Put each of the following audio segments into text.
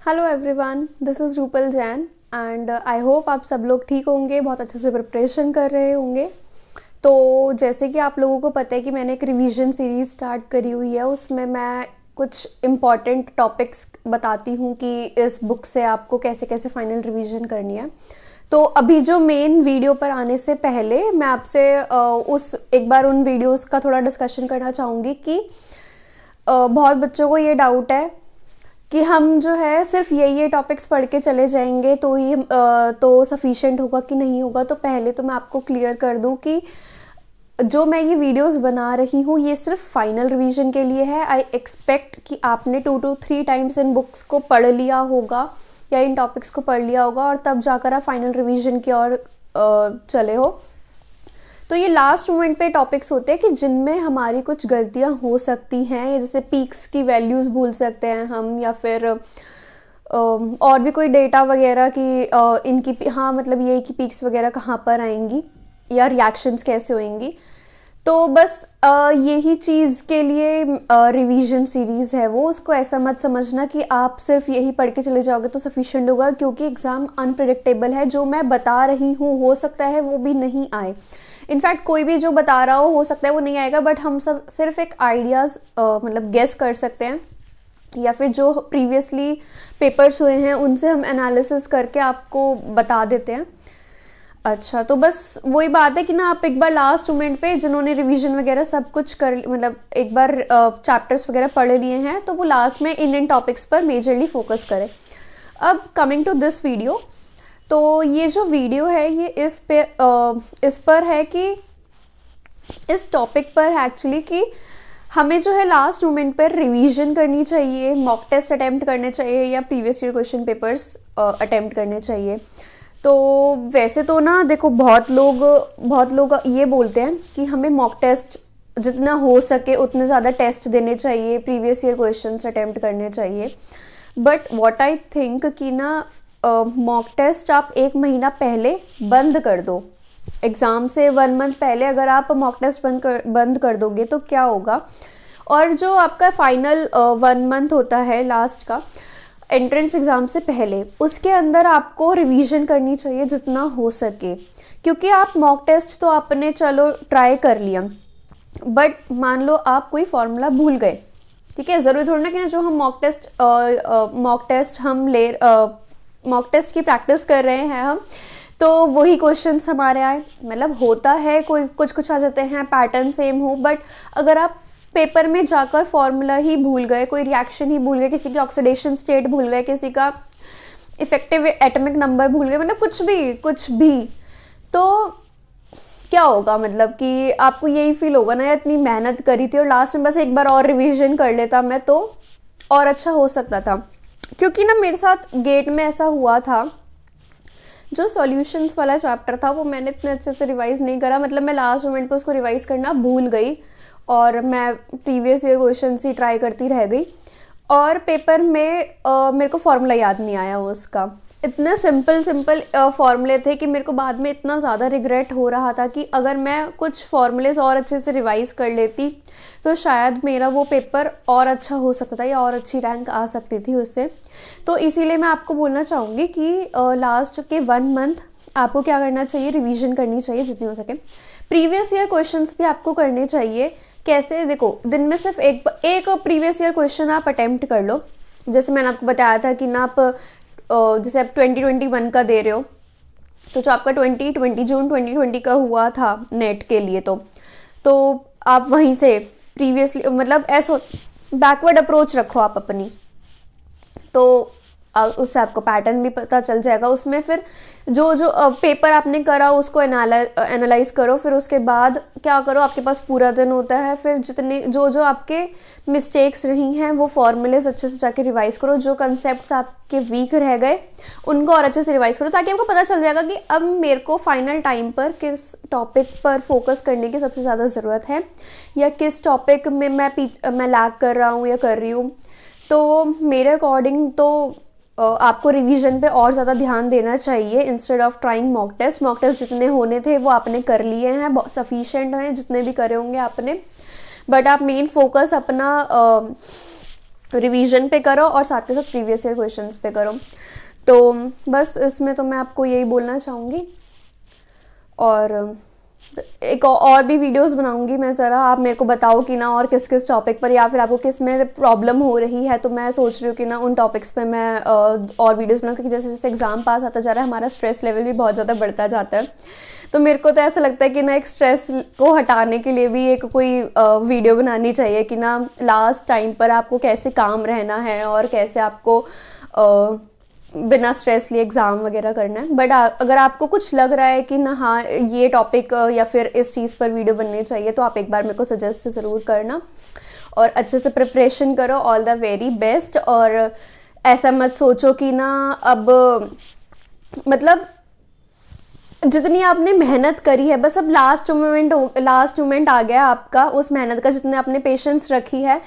Hello everyone, this is Rupal Jain and I hope आप सब लोग ठीक होंगे, बहुत अच्छे से प्रिपरेशन कर रहे होंगे। तो जैसे कि आप लोगों को पता है कि मैंने एक रिवीजन सीरीज़ स्टार्ट करी हुई है, उसमें मैं कुछ इम्पॉर्टेंट टॉपिक्स बताती हूँ कि इस बुक से आपको कैसे कैसे फाइनल रिवीजन करनी है। तो अभी जो मेन वीडियो पर आने से पहले मैं आपसे उस एक बार उन वीडियोस का थोड़ा डिस्कशन करना चाहूँगी कि बहुत बच्चों को ये डाउट है कि हम जो है सिर्फ ये टॉपिक्स पढ़ के चले जाएंगे तो ये तो सफिशिएंट होगा कि नहीं होगा। तो पहले तो मैं आपको क्लियर कर दूं कि जो मैं ये वीडियोस बना रही हूँ ये सिर्फ फाइनल रिवीजन के लिए है। आई एक्सपेक्ट कि आपने 2 to 3 टाइम्स इन बुक्स को पढ़ लिया होगा या इन टॉपिक्स को पढ़ लिया होगा और तब जाकर आप फाइनल रिवीजन की ओर चले हो। तो ये लास्ट मोमेंट पे टॉपिक्स होते हैं कि जिनमें हमारी कुछ गलतियां हो सकती हैं, जैसे पीक्स की वैल्यूज़ भूल सकते हैं हम, या फिर और भी कोई डेटा वगैरह की इनकी हाँ मतलब ये कि पीक्स वगैरह कहाँ पर आएंगी या रिएक्शंस कैसे होंगी। तो बस यही चीज़ के लिए रिवीजन सीरीज़ है वो। उसको ऐसा मत समझना कि आप सिर्फ यही पढ़ के चले जाओगे तो सफिशिएंट होगा, क्योंकि एग्ज़ाम अनप्रिडिक्टेबल है। जो मैं बता रही हूँ हो सकता है वो भी नहीं आए। इनफैक्ट कोई भी जो बता रहा हो सकता है वो नहीं आएगा, बट हम सब सिर्फ एक आइडियाज़ मतलब गेस कर सकते हैं, या फिर जो प्रीवियसली पेपर्स हुए हैं उनसे हम एनालिसिस करके आपको बता देते हैं। अच्छा, तो बस वही बात है कि ना आप एक बार लास्ट मोमेंट पे जिन्होंने रिवीजन वगैरह सब कुछ कर मतलब एक बार चैप्टर्स वगैरह पढ़ लिए हैं तो वो लास्ट में इन टॉपिक्स पर मेजरली फोकस करें। अब कमिंग टू दिस वीडियो, तो ये जो वीडियो है ये इस पर है कि इस टॉपिक पर एक्चुअली कि हमें जो है लास्ट मोमेंट पर रिवीजन करनी चाहिए, मॉक टेस्ट अटेम्प्ट करने चाहिए या previous year question papers attempt करने चाहिए। तो वैसे तो ना देखो बहुत लोग ये बोलते हैं कि हमें मॉक टेस्ट जितना हो सके उतने ज़्यादा टेस्ट देने चाहिए, प्रीवियस ईयर क्वेश्चन अटेम्प्ट करने चाहिए। बट व्हाट आई थिंक कि ना मॉक टेस्ट आप 1 महीना पहले बंद कर दो। एग्ज़ाम से 1 मंथ पहले अगर आप मॉक टेस्ट बंद कर दोगे तो क्या होगा, और जो आपका फाइनल 1 मंथ होता है लास्ट का एंट्रेंस एग्ज़ाम से पहले, उसके अंदर आपको रिवीजन करनी चाहिए जितना हो सके। क्योंकि आप मॉक टेस्ट तो आपने चलो ट्राई कर लिया, बट मान लो आप कोई फॉर्मूला भूल गए, ठीक है। ज़रूरी थोड़ा ना कि जो हम मॉक टेस्ट की प्रैक्टिस कर रहे हैं हम, तो वही क्वेश्चंस हमारे आए। मतलब होता है कोई कुछ आ जाते हैं, पैटर्न सेम हो, बट अगर आप पेपर में जाकर फॉर्मूला ही भूल गए, कोई रिएक्शन ही भूल गए, किसी की ऑक्सीडेशन स्टेट भूल गए, किसी का इफेक्टिव एटॉमिक नंबर भूल गए, मतलब कुछ भी तो क्या होगा, मतलब कि आपको यही फील होगा ना, इतनी मेहनत करी थी और लास्ट में बस एक बार और रिवीजन कर लेता मैं तो और अच्छा हो सकता था। क्योंकि ना मेरे साथ गेट में ऐसा हुआ था, जो सॉल्यूशंस वाला चैप्टर था वो मैंने इतने अच्छे से रिवाइज नहीं करा, मतलब मैं लास्ट मोमेंट पे उसको रिवाइज करना भूल गई और मैं प्रीवियस ईयर क्वेश्चन ही ट्राई करती रह गई, और पेपर में मेरे को फॉर्मूला याद नहीं आया उसका। इतने सिंपल फॉर्मूले थे कि मेरे को बाद में इतना ज़्यादा रिग्रेट हो रहा था कि अगर मैं कुछ फॉर्मूलेज और अच्छे से रिवाइज कर लेती तो शायद मेरा वो पेपर और अच्छा हो सकता था या और अच्छी रैंक आ सकती थी उससे। तो इसीलिए मैं आपको बोलना चाहूँगी कि लास्ट के 1 मंथ आपको क्या करना चाहिए, रिवीजन करनी चाहिए जितनी हो सके। प्रीवियस ईयर क्वेश्चंस भी आपको करने चाहिए। कैसे, देखो दिन में सिर्फ एक प्रीवियस ईयर क्वेश्चन आप अटेम्प्ट कर लो। जैसे मैंने आपको बताया था कि ना आप जैसे आप 2021 का दे रहे हो, तो जो आपका 2020 जून 2020 का हुआ था नेट के लिए, तो आप वहीं से प्रीवियसली मतलब ऐसा बैकवर्ड अप्रोच रखो आप अपनी, तो उससे आपको पैटर्न भी पता चल जाएगा। उसमें फिर जो पेपर आपने करा उसको एनालाइज करो, फिर उसके बाद क्या करो, आपके पास पूरा दिन होता है, फिर जितने जो आपके मिस्टेक्स रही हैं वो फॉर्मूलेज अच्छे से जाके रिवाइज करो, जो कंसेप्ट्स आपके वीक रह गए उनको और अच्छे से रिवाइज करो, ताकि आपको पता चल जाएगा कि अब मेरे को फाइनल टाइम पर किस टॉपिक पर फोकस करने की सबसे ज़्यादा ज़रूरत है, या किस टॉपिक में मैं लैग कर रहा हूँ या कर रही हूँ। तो मेरे अकॉर्डिंग तो आपको रिवीजन पे और ज़्यादा ध्यान देना चाहिए instead of trying mock test. Mock test जितने होने थे वो आपने कर लिए हैं, सफिशिएंट हैं जितने भी करे होंगे आपने, बट आप मेन फोकस अपना रिवीजन पे करो और साथ के साथ प्रीवियस ईयर क्वेश्चंस पे करो। तो बस इसमें तो मैं आपको यही बोलना चाहूँगी। और एक और भी वीडियोस बनाऊंगी मैं, ज़रा आप मेरे को बताओ कि ना और किस किस टॉपिक पर या फिर आपको किस में प्रॉब्लम हो रही है, तो मैं सोच रही हूँ कि ना उन टॉपिक्स पे मैं और वीडियोस बनाऊँ, क्योंकि जैसे जैसे एग्ज़ाम पास आता जा रहा है हमारा स्ट्रेस लेवल भी बहुत ज़्यादा बढ़ता जाता है। तो मेरे को तो ऐसा लगता है कि ना एक स्ट्रेस को हटाने के लिए भी एक कोई वीडियो बनानी चाहिए कि ना लास्ट टाइम पर आपको कैसे काम रहना है और कैसे आपको बिना स्ट्रेस लिए एग्ज़ाम वगैरह करना है। बट अगर आपको कुछ लग रहा है कि ना हाँ ये टॉपिक या फिर इस चीज़ पर वीडियो बननी चाहिए, तो आप एक बार मेरे को सजेस्ट ज़रूर करना और अच्छे से प्रिपरेशन करो। All the very best. और ऐसा मत सोचो कि ना अब मतलब जितनी आपने मेहनत करी है बस अब लास्ट मोमेंट आ गया आपका उस मेहनत का, जितने आपने पेशेंस रखी है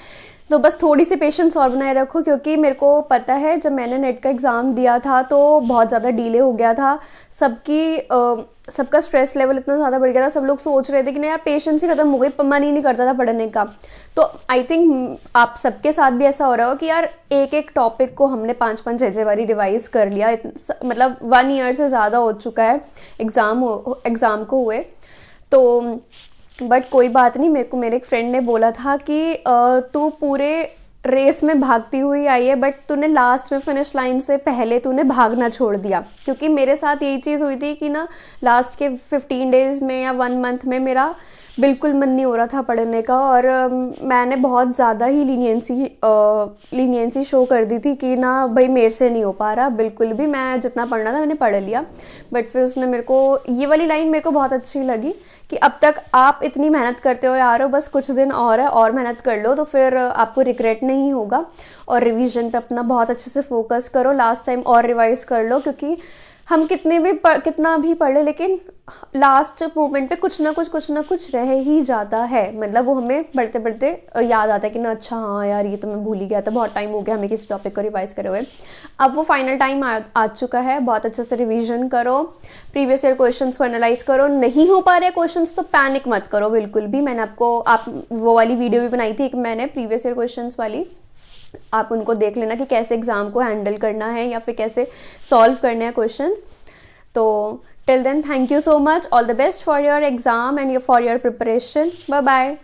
तो बस थोड़ी सी पेशेंस और बनाए रखो। क्योंकि मेरे को पता है जब मैंने नेट का एग्ज़ाम दिया था तो बहुत ज़्यादा डिले हो गया था, सबका स्ट्रेस लेवल इतना ज़्यादा बढ़ गया था, सब लोग सोच रहे थे कि नहीं यार पेशेंस ही खत्म हो गई, मन ही नहीं करता था पढ़ने का। तो आई थिंक आप सबके साथ भी ऐसा हो रहा हो कि यार एक एक टॉपिक को हमने 5-5 6 बारी रिवाइज़ कर लिया, मतलब 1 ईयर से ज़्यादा हो चुका है एग्ज़ाम को हुए। तो बट कोई बात नहीं, मेरे को मेरे एक फ्रेंड ने बोला था कि तू पूरे रेस में भागती हुई आई है बट तूने लास्ट में फिनिश लाइन से पहले तूने भागना छोड़ दिया। क्योंकि मेरे साथ यही चीज़ हुई थी कि ना लास्ट के 15 डेज़ में या 1 मंथ में मेरा बिल्कुल मन नहीं हो रहा था पढ़ने का, और मैंने बहुत ज़्यादा ही लीनियंसी शो कर दी थी कि ना भाई मेरे से नहीं हो पा रहा बिल्कुल भी, मैं जितना पढ़ना था मैंने पढ़ लिया। बट फिर उसने मेरे को ये वाली लाइन मेरे को बहुत अच्छी लगी कि अब तक आप इतनी मेहनत करते हो यार, बस कुछ दिन और है और मेहनत कर लो तो फिर आपको रिग्रेट नहीं होगा। और रिवीजन पे अपना बहुत अच्छे से फोकस करो, लास्ट टाइम और रिवाइज कर लो, क्योंकि हम कितना भी पढ़ ले लेकिन लास्ट मोमेंट पे कुछ ना कुछ रह ही जाता है। मतलब वो हमें बढ़ते बढ़ते याद आता है कि ना अच्छा हाँ यार ये तो मैं भूल ही गया था, बहुत टाइम हो गया हमें किसी टॉपिक को रिवाइज करे हुए। अब वो फाइनल टाइम आ चुका है, बहुत अच्छे से रिवीजन करो, प्रीवियस ईयर क्वेश्चंस को एनालाइज करो। नहीं हो पा रहे क्वेश्चंस तो पैनिक मत करो बिल्कुल भी। मैंने आप वो वाली वीडियो भी बनाई थी एक मैंने प्रीवियस ईयर क्वेश्चंस वाली, आप उनको देख लेना कि कैसे एग्ज़ाम को हैंडल करना है या फिर कैसे सॉल्व करने हैं क्वेश्चंस। तो till then thank you so much, all the best for your exam and for your preparation, bye bye.